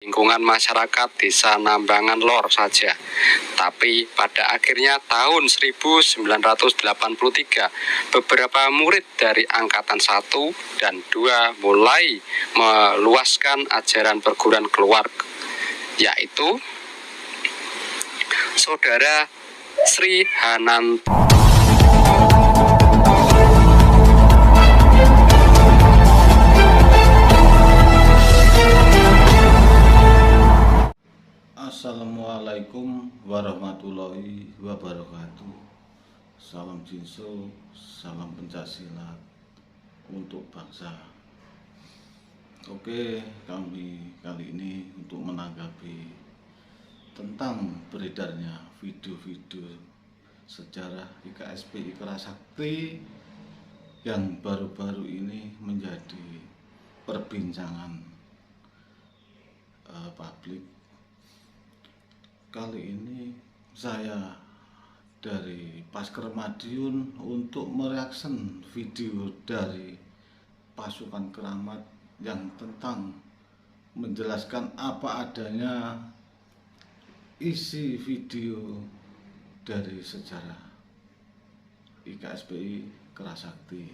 lingkungan masyarakat Desa Nambangan Lor saja. Tapi pada akhirnya tahun 1983, beberapa murid dari Angkatan 1 dan 2 mulai meluaskan ajaran perguruan keluar, yaitu Saudara Sri Hananto. Assalamualaikum warahmatullahi wabarakatuh. Salam Jinso, salam pencaksilat untuk bangsa. Oke, kami kali ini untuk menanggapi tentang beredarnya video-video sejarah IKSPI Kerasakti yang baru-baru ini menjadi perbincangan publik. Kali ini saya dari Pasker Madiun untuk mereaction video dari pasukan Keramat yang tentang menjelaskan apa adanya isi video dari sejarah IKSPI Kerasakti.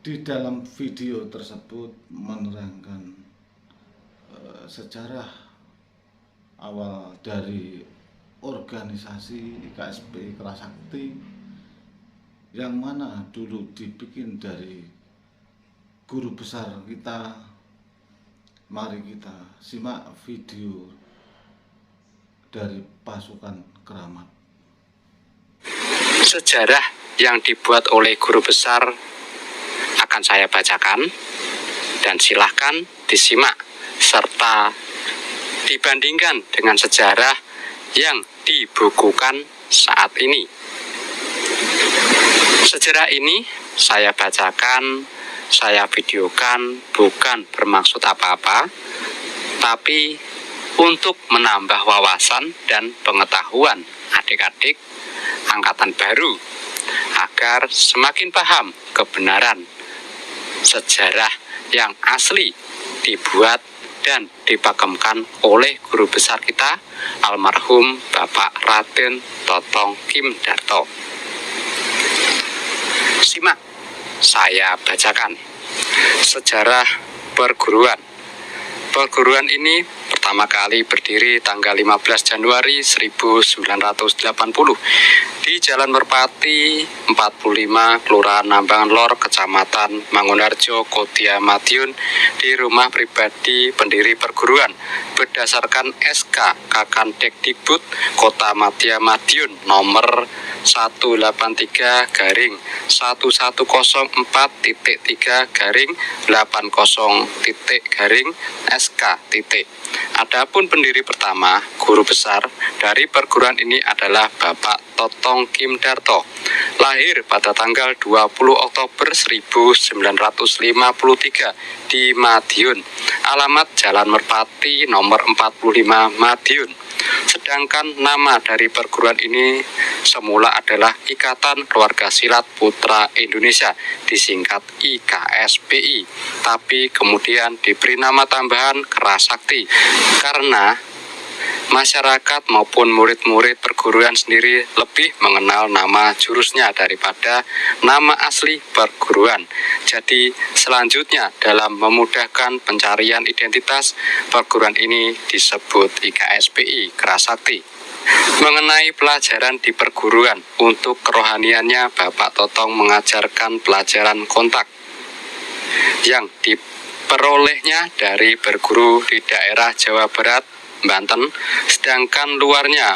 Di dalam video tersebut menerangkan sejarah awal dari organisasi IKSPI Kerasakti yang mana dulu dibikin dari guru besar kita. Mari kita simak video dari pasukan Keramat. Sejarah yang dibuat oleh guru besar akan saya bacakan dan silahkan disimak serta dibandingkan dengan sejarah yang dibukukan saat ini. Sejarah ini saya bacakan, saya videokan bukan bermaksud apa-apa, tapi untuk menambah wawasan dan pengetahuan adik-adik angkatan baru agar semakin paham kebenaran sejarah yang asli dibuat dan dipakemkan oleh guru besar kita, almarhum Bapak Raden Totong Kim Darto. Simak, saya bacakan. Sejarah perguruan. Perguruan ini pertama kali berdiri tanggal 15 Januari 1980 di Jalan Merpati 45, Kelurahan Nambangan Lor, Kecamatan Mangunharjo, Kota Madiun, di rumah pribadi pendiri perguruan berdasarkan SK Kakandekdikbud Kota Madya Madiun nomor 183/11.3/80.SK. Adapun pendiri pertama, guru besar dari perguruan ini adalah Bapak Totong Kim Darto, lahir pada tanggal 20 Oktober 1953 di Madiun, alamat Jalan Merpati nomor 45 Madiun. Sedangkan nama dari perguruan ini semula adalah Ikatan Keluarga Silat Putra Indonesia, disingkat IKSPI, tapi kemudian diberi nama tambahan Kerasakti karena masyarakat maupun murid-murid perguruan sendiri lebih mengenal nama jurusnya daripada nama asli perguruan. Jadi selanjutnya dalam memudahkan pencarian identitas, perguruan ini disebut IKSPI Kerasakti. Mengenai pelajaran di perguruan, untuk kerohaniannya Bapak Totong mengajarkan pelajaran kontak yang diperolehnya dari berguru di daerah Jawa Barat, Banten, sedangkan luarnya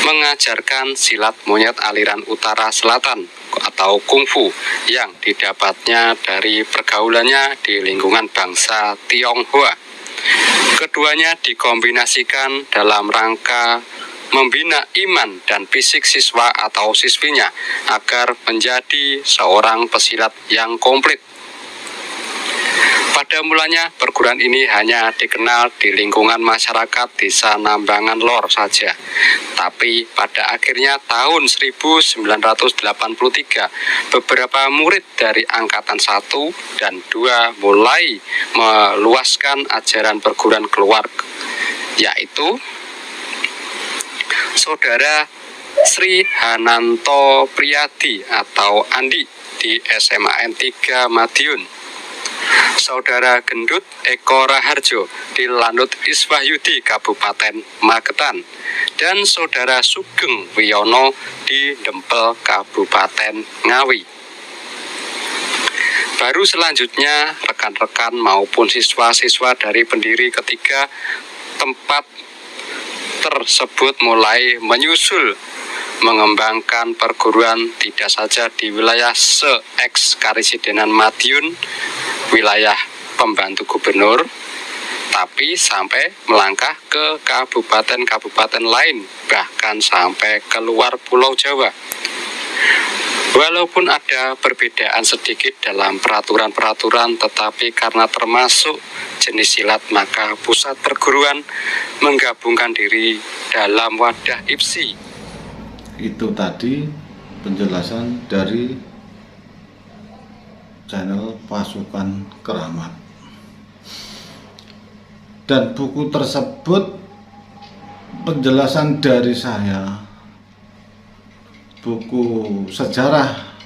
mengajarkan silat monyet aliran utara selatan atau kungfu yang didapatnya dari pergaulannya di lingkungan bangsa Tionghoa. Keduanya dikombinasikan dalam rangka membina iman dan fisik siswa atau siswinya agar menjadi seorang pesilat yang komplit. Pada mulanya perguruan ini hanya dikenal di lingkungan masyarakat Desa Nambangan Lor saja. Tapi pada akhirnya tahun 1983, beberapa murid dari angkatan 1 dan 2 mulai meluaskan ajaran perguruan keluar, yaitu Saudara Sri Hananto Priyadi atau Andi di SMAN 3 Madiun, Saudara Gendut Eko Raharjo di Lanut Iswahyudi Kabupaten Magetan, dan Saudara Sugeng Wiono di Dempel Kabupaten Ngawi. Baru selanjutnya rekan-rekan maupun siswa-siswa dari pendiri ketiga tempat tersebut mulai menyusul mengembangkan perguruan tidak saja di wilayah se-eks Karesidenan Madiun, wilayah pembantu gubernur, tapi sampai melangkah ke kabupaten-kabupaten lain, bahkan sampai keluar Pulau Jawa. Walaupun ada perbedaan sedikit dalam peraturan-peraturan, tetapi karena termasuk jenis silat, maka pusat perguruan menggabungkan diri dalam wadah IPSI. Itu tadi penjelasan dari channel Pasukan Keramat. Dan buku tersebut penjelasan dari saya, buku sejarah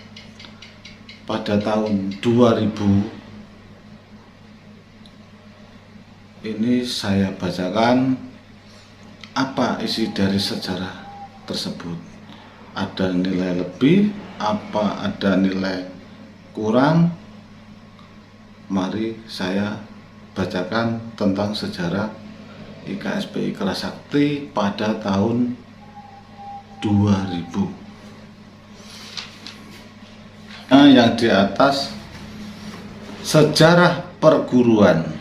pada tahun 2000. Ini saya bacakan apa isi dari sejarah tersebut. Ada nilai lebih, apa ada nilai kurang? Mari saya bacakan tentang sejarah IKSPI Kerasakti pada tahun 2000. Nah, yang di atas sejarah perguruan.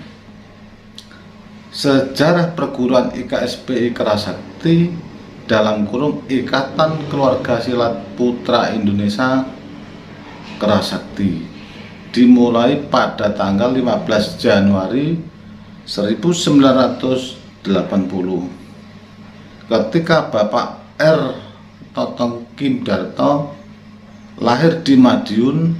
Sejarah perguruan IKSPI Kerasakti dalam kurung Ikatan Keluarga Silat Putra Indonesia Kerasakti dimulai pada tanggal 15 Januari 1980 ketika Bapak R. Totong Kim Darto lahir di Madiun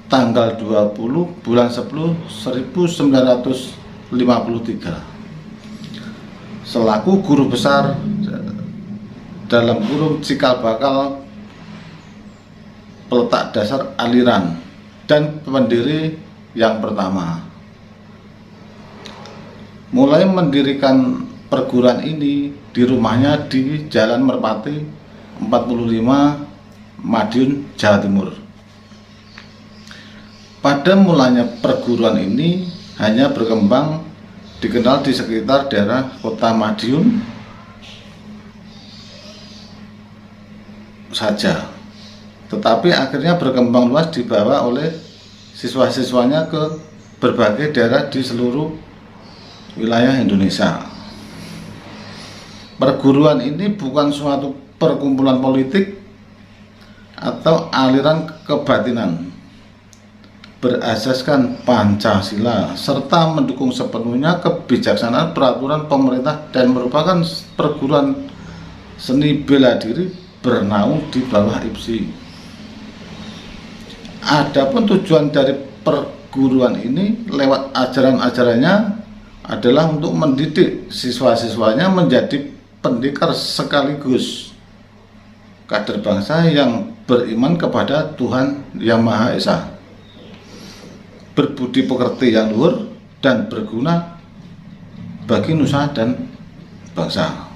tanggal 20 bulan 10 1953 selaku guru besar dalam kurung cikal bakal peletak dasar aliran dan pendiri yang pertama. Mulai mendirikan perguruan ini di rumahnya di Jalan Merpati 45 Madiun, Jawa Timur. Pada mulanya perguruan ini hanya berkembang dikenal di sekitar daerah kota Madiun saja, tetapi akhirnya berkembang luas dibawa oleh siswa-siswanya ke berbagai daerah di seluruh wilayah Indonesia. Perguruan ini bukan suatu perkumpulan politik atau aliran kebatinan, berasaskan Pancasila serta mendukung sepenuhnya kebijaksanaan peraturan pemerintah dan merupakan perguruan seni bela diri bernaung di bawah IPSI. Adapun tujuan dari perguruan ini lewat ajaran-ajarannya adalah untuk mendidik siswa-siswanya menjadi pendekar sekaligus kader bangsa yang beriman kepada Tuhan Yang Maha Esa, berbudi pekerti yang luhur dan berguna bagi nusa dan bangsa.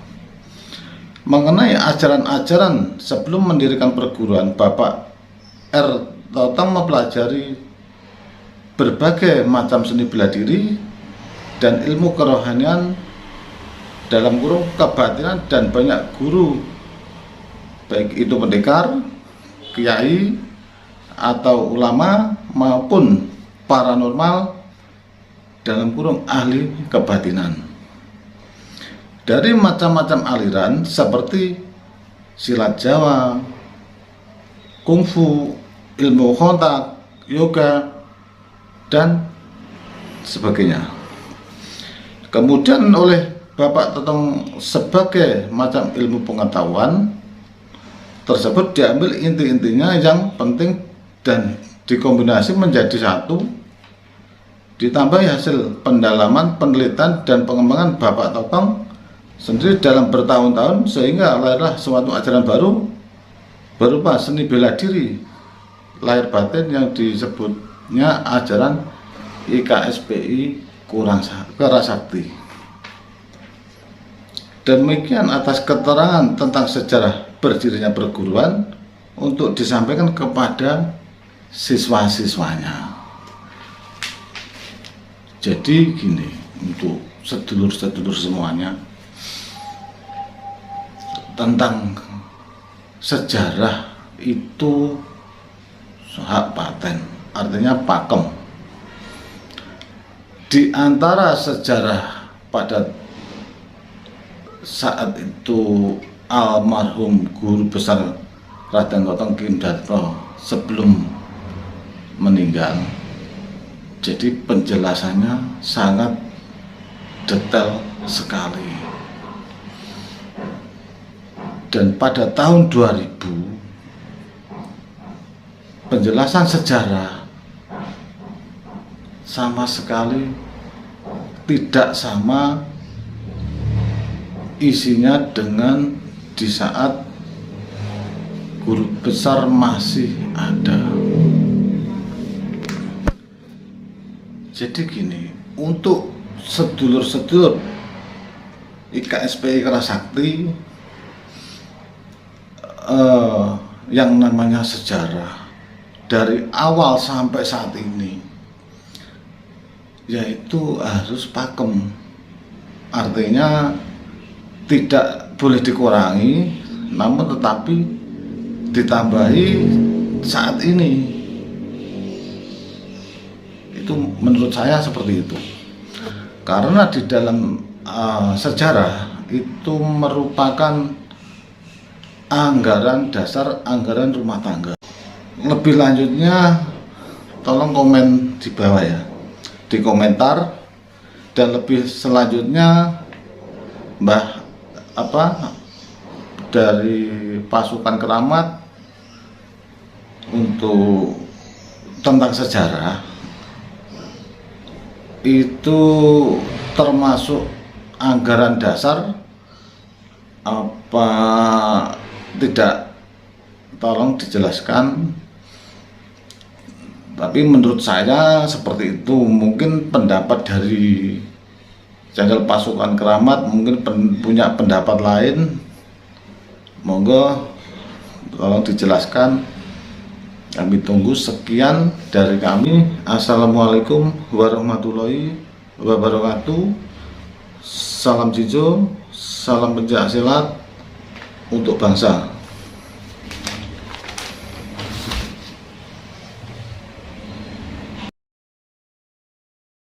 Mengenai ajaran-ajaran sebelum mendirikan perguruan, Bapak R. Totong mempelajari berbagai macam seni bela diri dan ilmu kerohanian dalam kurung kebatinan, dan banyak guru, baik itu pendekar, kiai, atau ulama maupun paranormal dalam kurung ahli kebatinan. Dari macam-macam aliran seperti silat Jawa, kungfu, ilmu kontak, yoga, dan sebagainya. Kemudian oleh Bapak Totong sebagai macam ilmu pengetahuan tersebut diambil inti-intinya yang penting dan dikombinasi menjadi satu, ditambah hasil pendalaman, penelitian, dan pengembangan Bapak Totong sendiri dalam bertahun-tahun, sehingga lahirlah suatu ajaran baru berupa seni bela diri lahir batin yang disebutnya ajaran IKSPI Kerasakti. Demikian atas keterangan tentang sejarah berdirinya perguruan untuk disampaikan kepada siswa-siswanya. Jadi gini, untuk sedulur-sedulur semuanya, tentang sejarah itu hak paten, artinya pakem. Di antara sejarah pada saat itu almarhum guru besar Raden Totong Kim Darto sebelum meninggal, jadi penjelasannya sangat detail sekali. Dan pada tahun 2000 penjelasan sejarah sama sekali tidak sama isinya dengan di saat guru besar masih ada. Jadi gini, untuk sedulur-sedulur IKSPI Kerasakti, yang namanya sejarah dari awal sampai saat ini yaitu harus pakem, artinya tidak boleh dikurangi, namun tetapi ditambahi saat ini. Itu menurut saya seperti itu, karena di dalam sejarah itu merupakan anggaran dasar, anggaran rumah tangga. Lebih lanjutnya tolong komen di bawah ya, di komentar. Dan lebih selanjutnya dari pasukan keramat untuk tentang sejarah itu termasuk anggaran dasar apa tidak, tolong dijelaskan. Tapi menurut saya seperti itu. Mungkin pendapat dari channel pasukan keramat mungkin punya pendapat lain, monggo tolong dijelaskan. Kami tunggu. Sekian dari kami. Assalamualaikum warahmatullahi wabarakatuh. Salam Jijo, salam pencak silat untuk bangsa.